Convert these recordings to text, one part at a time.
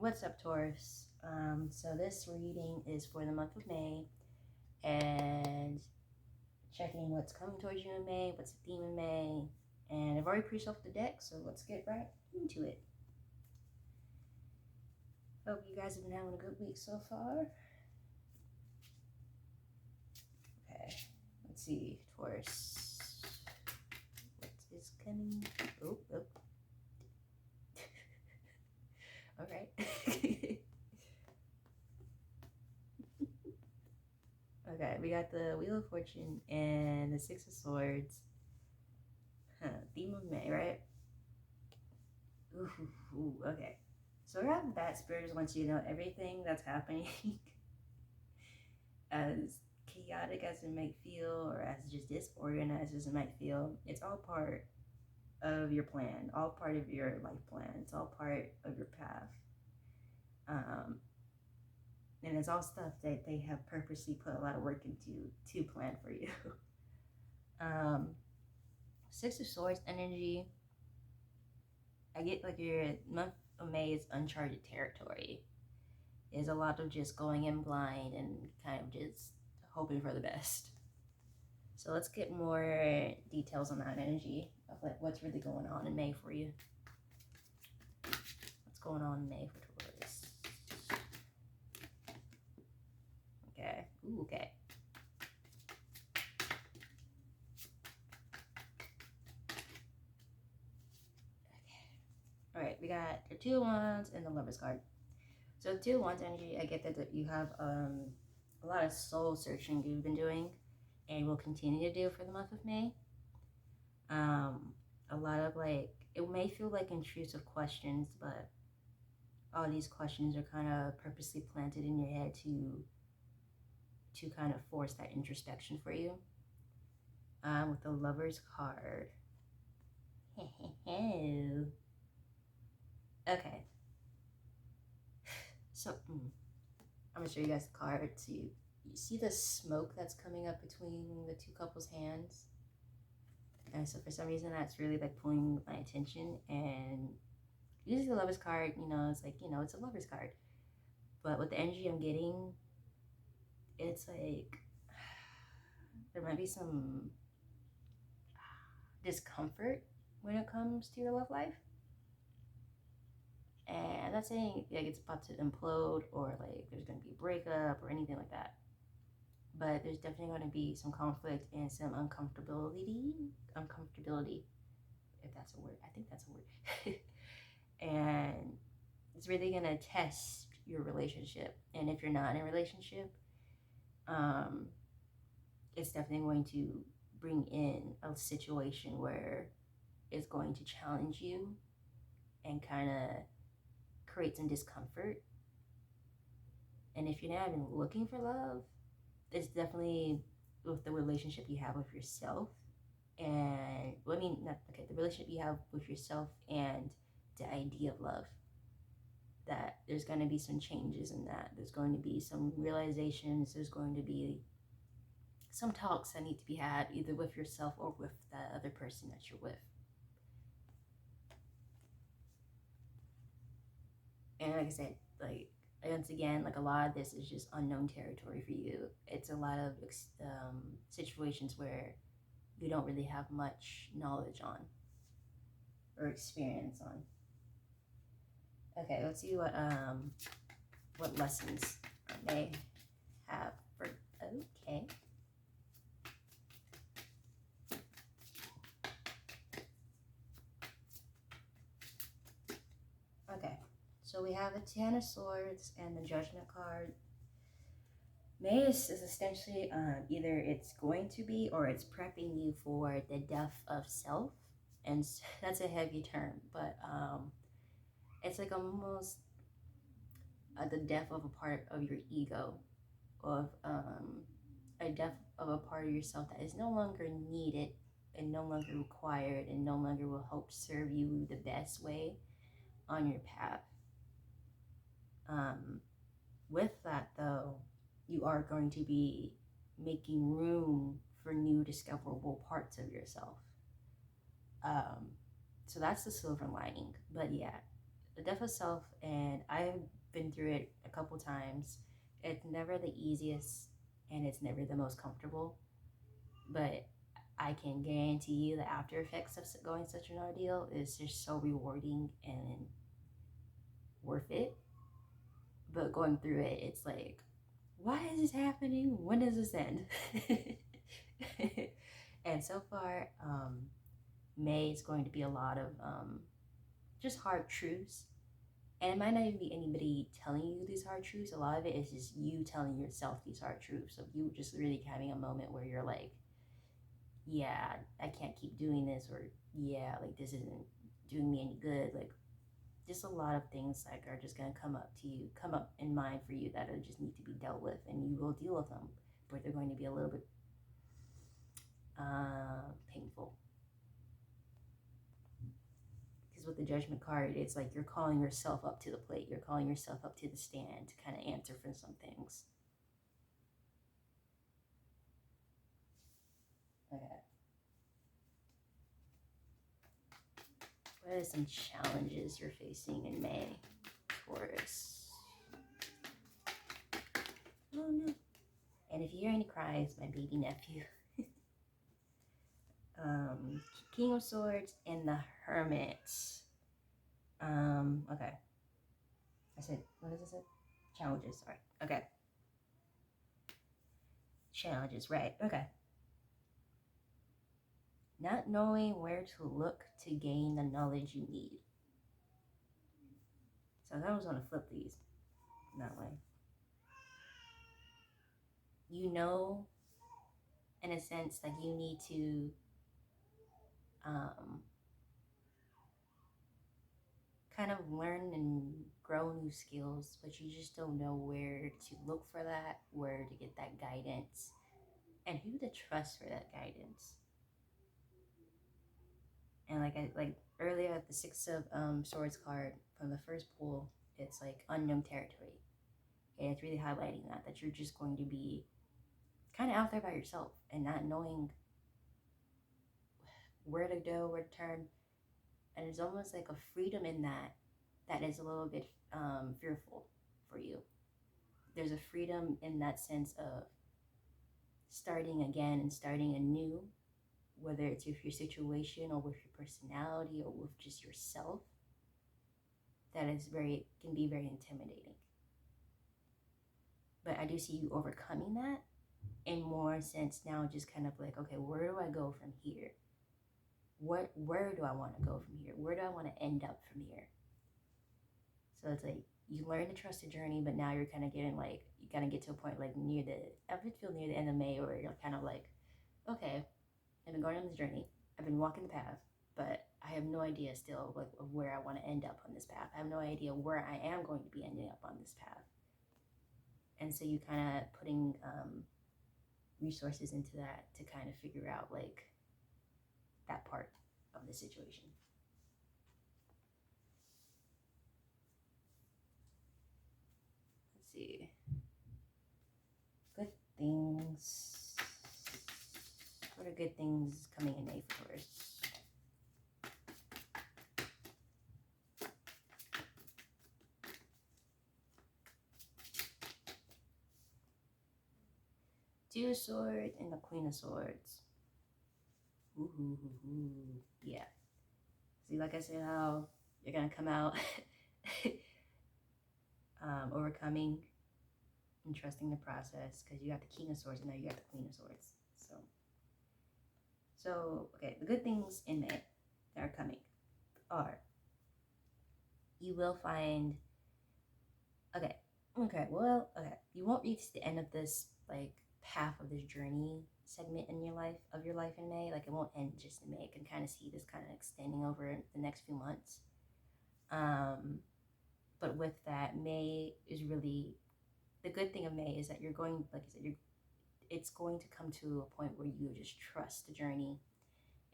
What's up, Taurus? So this reading is for the month of May and checking what's coming towards you in May, what's the theme in May, and I've already pre-shuffled the deck, so let's get right into it. Hope you guys have been having a good week so far. Okay, let's see, Taurus. What is coming? Oh. All right. Okay, we got the Wheel of Fortune and the Six of Swords. Theme of May, right? Ooh, okay. So around that, Spirit wants you to know everything that's happening, as chaotic as it might feel, or as just disorganized as it might feel, it's all part of your plan, all part of your life plan. It's all part of your path. And it's all stuff that they have purposely put a lot of work into to plan for you. Six of Swords energy. I get like your month of May is uncharted territory. There's a lot of just going in blind and kind of just hoping for the best. So let's get more details on that energy of like what's really going on in May for you. What's going on in May for Taurus? Okay. Ooh, okay. All right, we got the Two of Wands and the Lovers card. So Two of Wands energy, I get that you have a lot of soul searching you've been doing and will continue to do for the month of May. A lot of like, it may feel like intrusive questions, but all these questions are kind of purposely planted in your head to kind of force that introspection for you. With the Lovers card. Okay. So, I'm gonna show you guys the card. So you see the smoke that's coming up between the two couples' hands? And so for some reason that's really like pulling my attention. And usually the Lovers card, it's like, it's a Lovers card. But with the energy I'm getting, it's like there might be some discomfort when it comes to your love life. And I'm not saying like it's about to implode or like there's going to be a breakup or anything like that. But there's definitely going to be some conflict and some uncomfortability, if that's a word. I think that's a word. And it's really going to test your relationship. And if you're not in a relationship, it's definitely going to bring in a situation where it's going to challenge you and kind of create some discomfort. And if you're not even looking for love, it's definitely with the relationship you have with yourself. And the relationship you have with yourself and the idea of love, that there's going to be some changes in that. There's going to be some realizations. There's going to be some talks that need to be had either with yourself or with the other person that you're with. And like I said, like once again, like a lot of this is just unknown territory for you. It's a lot of situations where you don't really have much knowledge on or experience on. Okay, let's see what lessons I may have for. Okay. Okay, so we have the Ten of Swords and the Judgment card. May is essentially either it's going to be or it's prepping you for the death of self. And that's a heavy term, but it's like almost the death of a part of your ego, of a death of a part of yourself that is no longer needed and no longer required and no longer will help serve you the best way on your path. With that though, you are going to be making room for new discoverable parts of yourself. So that's the silver lining. But yeah, the death of self, and I've been through it a couple times. It's never the easiest and it's never the most comfortable, but I can guarantee you the after effects of going such an ordeal is just so rewarding and worth it. But going through it, it's like, why is this happening? When does this end? And so far, May is going to be a lot of just hard truths. And it might not even be anybody telling you these hard truths. A lot of it is just you telling yourself these hard truths. So you just really having a moment where you're like, yeah, I can't keep doing this, or yeah, like this isn't doing me any good. Like just a lot of things like are just gonna come up to you, come up in mind for you that are just need to be dealt with, and you will deal with them, but they're going to be a little bit painful. Because with the judgment card, it's like you're calling yourself up to the plate. You're calling yourself up to the stand to kind of answer for some things. Okay. What are some challenges you're facing in May, Taurus? Oh no. And if you hear any cries, my baby nephew. King of Swords and the Hermit. Okay. I said, what is it? Challenges, sorry. Okay. Challenges, right. Okay. Not knowing where to look to gain the knowledge you need. So I was going to flip these that way. You know, in a sense, like you need to kind of learn and grow new skills, but you just don't know where to look for that, where to get that guidance, and who to trust for that guidance. And like earlier at the Six of Swords card from the first pull, it's like unknown territory, and it's really highlighting that you're just going to be kind of out there by yourself and not knowing where to go, where to turn, and it's almost like a freedom in that is a little bit fearful for you. There's a freedom in that sense of starting again and starting anew, whether it's with your situation or with your personality or with just yourself. That is can be very intimidating. But I do see you overcoming that in more sense now, just kind of like, okay, where do I go from here? Where do I want to go from here? Where do I want to end up from here? So it's like you learn to trust the journey, but now you're kind of getting like you kind of get to a point like I would feel near the end of May, where you're kind of like, okay, I've been going on this journey, I've been walking the path, but I have no idea still like of where I want to end up on this path. I have no idea where I am going to be ending up on this path. And so you kind of putting resources into that to kind of figure out like that part of the situation. Let's see. Good things. What are good things coming in May for Taurus? Two of Swords and the Queen of Swords. Ooh. Yeah. See, like I said, how you're gonna come out overcoming and trusting the process, because you got the King of Swords and now you got the Queen of Swords. So okay, the good things in May that are coming are you will find okay, you won't reach the end of this like path of this journey segment in your life in May. Like it won't end just in May. You can kind of see this kind of extending over the next few months. But with that, May is really the good thing of May is that you're going, like I said, it's going to come to a point where you just trust the journey,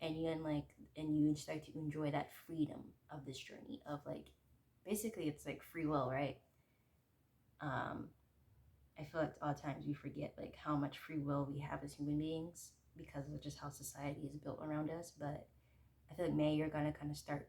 and you start to enjoy that freedom of this journey of like basically it's like free will, right? I feel like a lot of times we forget like how much free will we have as human beings because of just how society is built around us. But I feel like May, you're gonna kind of start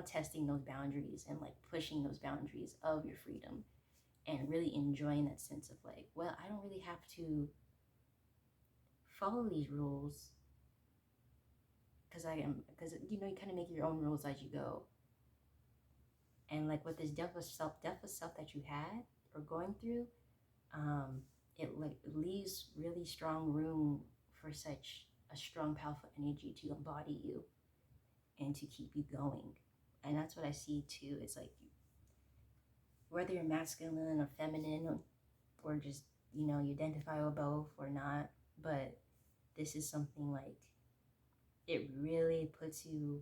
testing those boundaries and like pushing those boundaries of your freedom and really enjoying that sense of like, well, I don't really have to follow these rules because you kind of make your own rules as you go. And like with this death of self that you had or going through, um, it leaves really strong room for such a strong, powerful energy to embody you and to keep you going. And that's what I see too. It's like whether you're masculine or feminine or just you identify with both or not, but this is something like it really puts you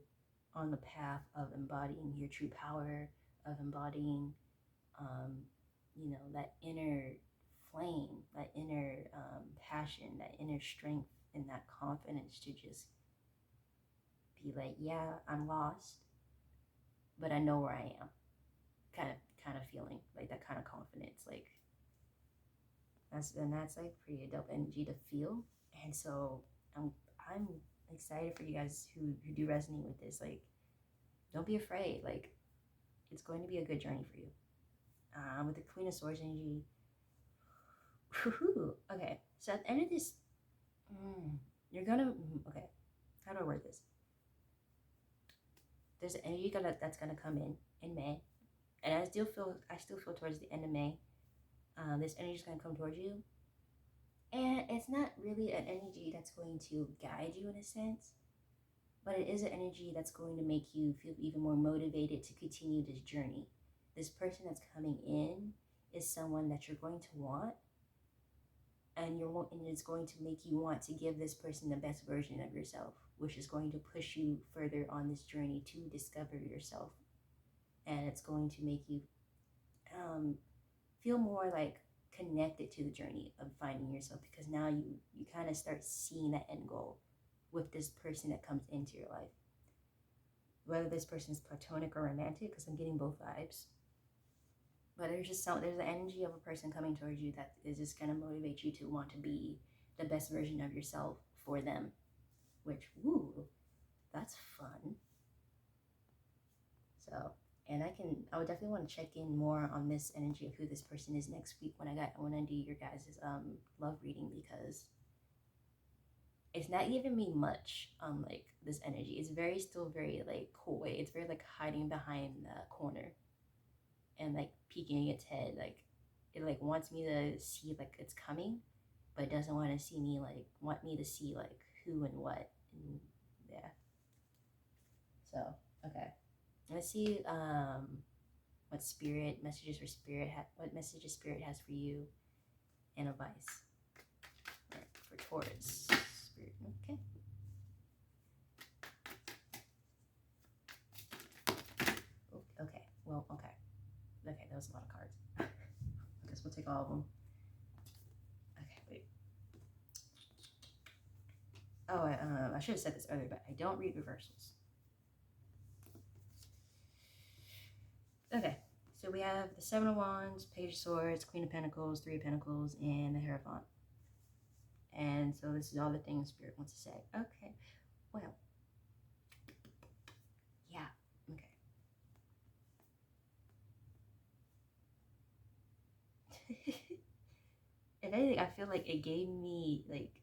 on the path of embodying your true power, of embodying um, that inner flame, that inner passion, that inner strength, and that confidence to just be like, yeah, I'm lost, but I know where I am. Kind of feeling like that kind of confidence, like that's like pretty dope energy to feel. And so I'm excited for you guys who do resonate with this. Like, don't be afraid. Like, it's going to be a good journey for you. With the Queen of Swords energy. Okay, so at the end of this, you're gonna. Okay, how do I word this? There's an energy that's gonna come in May, and I still feel towards the end of May, this energy is gonna come towards you, and it's not really an energy that's going to guide you in a sense, but it is an energy that's going to make you feel even more motivated to continue this journey. This person that's coming in is someone that you're going to want, and it's going to make you want to give this person the best version of yourself, which is going to push you further on this journey to discover yourself, and it's going to make you feel more like connected to the journey of finding yourself, because now you kind of start seeing that end goal with this person that comes into your life, whether this person is platonic or romantic, because I'm getting both vibes. But there's an energy of a person coming towards you that is just going to motivate you to want to be the best version of yourself for them, which, woo, that's fun. So, and I would definitely want to check in more on this energy of who this person is next week when I do your guys' love reading, because it's not giving me much like this energy. It's still very like coy. It's very like hiding behind the corner and like peeking its head. Like it like wants me to see like it's coming, but it doesn't want me to see like who and what. And yeah. So okay, let's see what messages spirit has for you and advice. All right, for Taurus spirit. Okay. Okay. Well, okay. Okay, that was a lot of cards. I guess we'll take all of them. Okay, wait. Oh, I should have said this earlier, but I don't read reversals. Okay, so we have the Seven of Wands, Page of Swords, Queen of Pentacles, Three of Pentacles, and the Hierophant. And so this is all the things Spirit wants to say. Okay, well, yeah, okay. If anything, I feel like it gave me like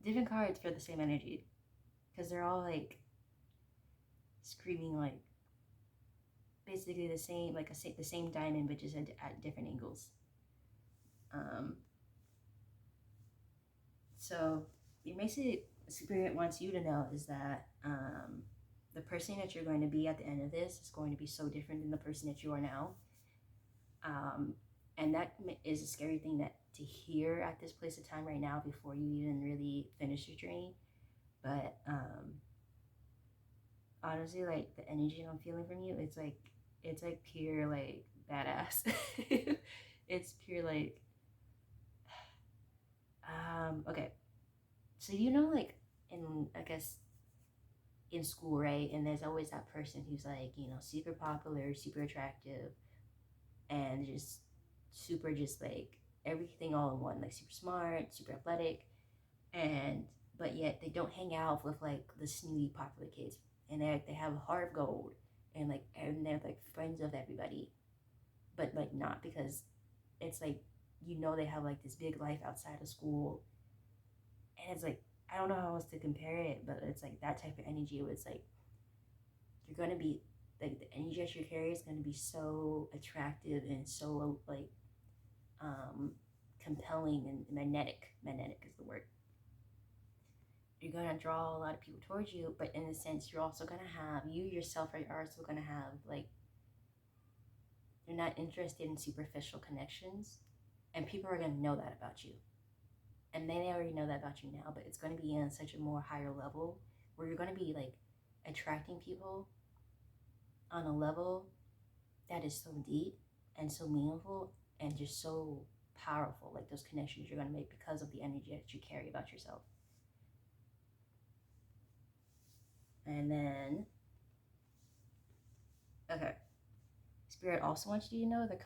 different cards for the same energy, because they're all like screaming like basically the same, like the same diamond, but just at different angles. So basically, Spirit wants you to know is that the person that you're going to be at the end of this is going to be so different than the person that you are now. And that is a scary thing to hear at this place of time right now before you even really finish your journey. But honestly, like the energy I'm feeling from you, it's like pure like badass. It's pure like okay. So like I guess in school, right? And there's always that person who's like, super popular, super attractive, and just super just like everything all in one, like super smart, super athletic, and but yet they don't hang out with like the snooty popular kids, and they have a heart of gold, and they're like friends of everybody, but like not because it's like they have like this big life outside of school, and it's like I don't know how else to compare it, but it's like that type of energy where it's like you're gonna be like the energy that you carry is gonna be so attractive and so like um compelling and magnetic. Magnetic is the word. You're gonna draw a lot of people towards you, but in a sense, you're also gonna have you yourself are also gonna have like you're not interested in superficial connections, and people are gonna know that about you, and they already know that about you now. But it's gonna be on such a more higher level where you're gonna be like attracting people on a level that is so deep and so meaningful and just so powerful. Like those connections you're gonna make because of the energy that you carry about yourself. And then, okay, Spirit also wants you to know the